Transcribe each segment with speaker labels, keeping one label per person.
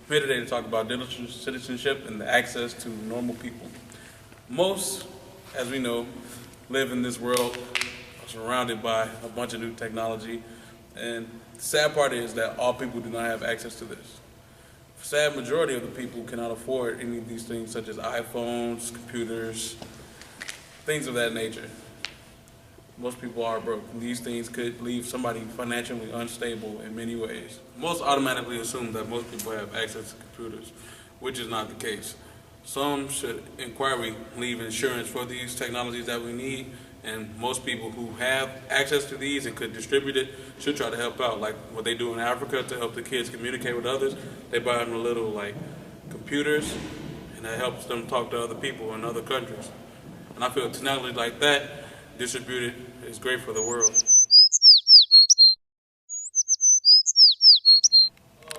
Speaker 1: here today to talk about digital citizenship and the access to normal people. Most, as we know, live in this world surrounded by a bunch of new technology, and the sad part is that all people do not have access to this. The sad majority of the people cannot afford any of these things, such as iPhones, computers, things of that nature. Most people are broke. These things could leave somebody financially unstable in many ways. Most automatically assume that most people have access to computers, which is not the case. Some should inquiry leave insurance for these technologies that we need, and most people who have access to these and could distribute it should try to help out, like what they do in Africa to help the kids communicate with others. They buy them little computers, and that helps them talk to other people in other countries. And I feel technology like that distributed is great for the world.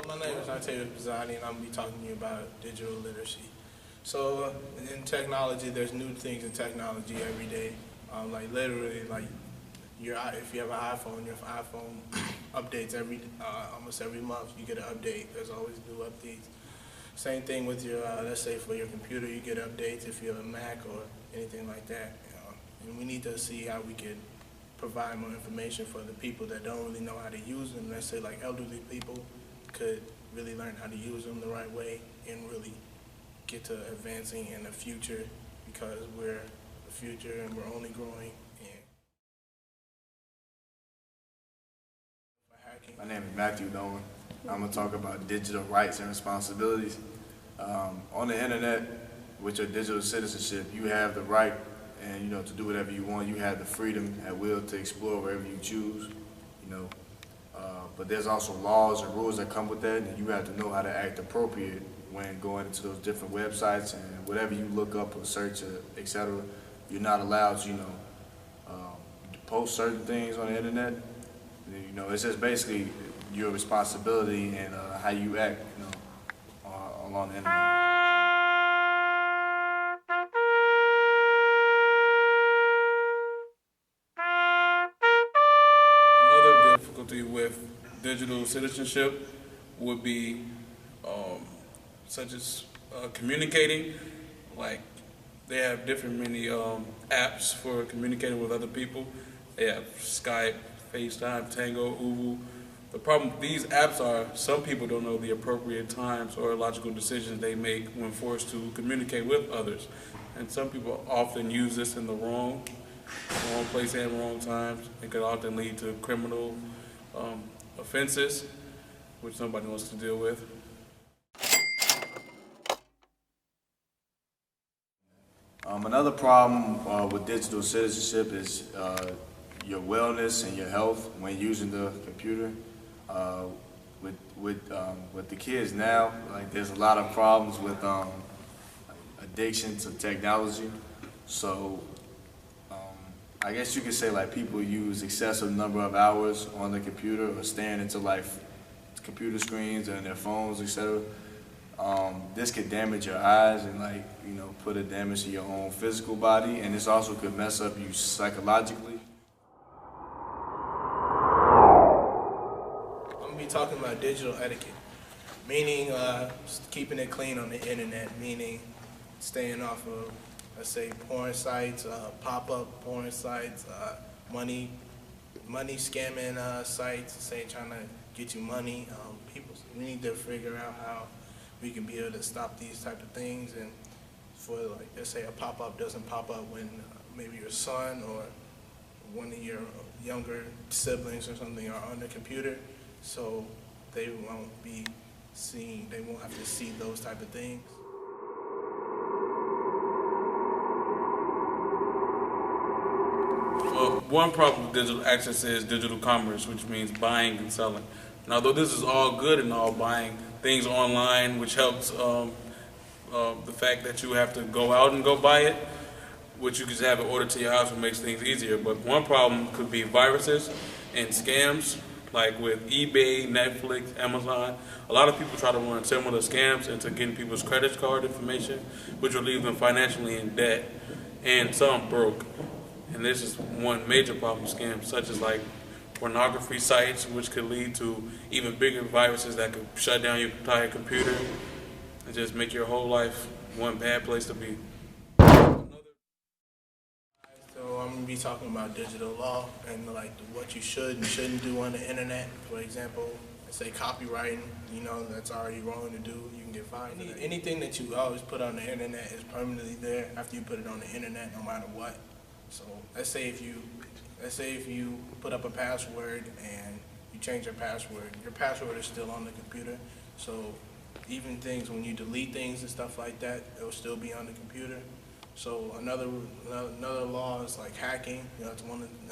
Speaker 2: My name is Octavio Pizzani, and I'm going to be talking to you about digital literacy. So in technology, there's new things in technology every day. Literally, if you have an iPhone, your iPhone updates almost every month. You get an update. There's always new updates. Same thing with your, let's say for your computer, you get updates if you have a Mac or anything like that. And we need to see how we can provide more information for the people that don't really know how to use them. Let's say like elderly people could really learn how to use them the right way and really get to advancing in the future, because we're the future and we're only growing.
Speaker 3: My name is Matthew Dolan. I'm going to talk about digital rights and responsibilities. On the internet, with your digital citizenship, you have the right and to do whatever you want. You have the freedom at will to explore wherever you choose. But there's also laws and rules that come with that, and you have to know how to act appropriate when going into those different websites and whatever you look up or search, etc. You're not allowed to, post certain things on the internet. It's just basically your responsibility and how you act, along the internet.
Speaker 1: Another difficulty with digital citizenship would be such as communicating. Like they have many apps for communicating with other people. They have Skype, FaceTime, Tango, Uvu. The problem with these apps are some people don't know the appropriate times or logical decisions they make when forced to communicate with others. And some people often use this in the wrong place and wrong times. It could often lead to criminal offenses, which nobody wants to deal with.
Speaker 3: Another problem with digital citizenship is your wellness and your health when using the computer. With the kids now, there's a lot of problems with addiction to technology. So I guess you could say people use excessive number of hours on the computer or staring into computer screens and their phones, etc. This could damage your eyes and put a damage to your own physical body, and this also could mess up you psychologically.
Speaker 2: I'm going to be talking about digital etiquette, meaning keeping it clean on the internet, meaning staying off of, let's say, porn sites, pop-up porn sites, money scamming sites, say trying to get you money. We need to figure out how we can be able to stop these type of things, and for let's say a pop-up doesn't pop up when maybe your son or one of your younger siblings or something are on the computer, so they won't have to see those type of things.
Speaker 1: One problem with digital access is digital commerce, which means buying and selling. Now, though this is all good and all, buying things online, which helps the fact that you have to go out and go buy it, which you can just have it ordered to your house, which makes things easier. But one problem could be viruses and scams, like with eBay, Netflix, Amazon. A lot of people try to run similar scams into getting people's credit card information, which will leave them financially in debt, and some broke. And this is one major problem with scams, such as pornography sites, which could lead to even bigger viruses that could shut down your entire computer and just make your whole life one bad place to be.
Speaker 2: So I'm gonna be talking about digital law and like what you should and shouldn't do on the internet. For example, let's say copywriting, you know, that's already wrong to do. You can get fined. Anything that you always put on the internet is permanently there after you put it on the internet, no matter what. So let's say if you put up a password and you change your password is still on the computer. So even things when you delete things and stuff like that, it'll still be on the computer. So another law is like hacking. You know, it's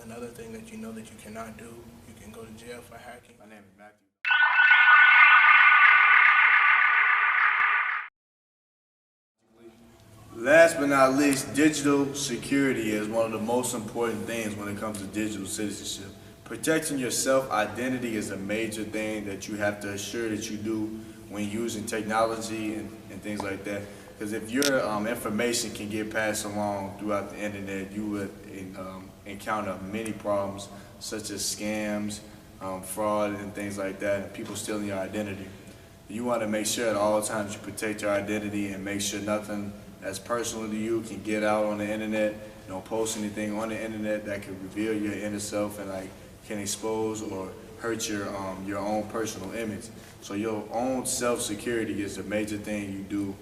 Speaker 2: another thing that you know that you cannot do. You can go to jail for hacking.
Speaker 3: My name is Matthew. Last but not least, digital security is one of the most important things when it comes to digital citizenship. Protecting your self-identity is a major thing that you have to assure that you do when using technology and things like that. Because if your information can get passed along throughout the internet, you would encounter many problems such as scams, fraud, and things like that, and people stealing your identity. You want to make sure at all times you protect your identity and make sure nothing that's personal to you can get out on the internet. Don't post anything on the internet that could reveal your inner self and like can expose or hurt your own personal image. So your own self-security is a major thing you do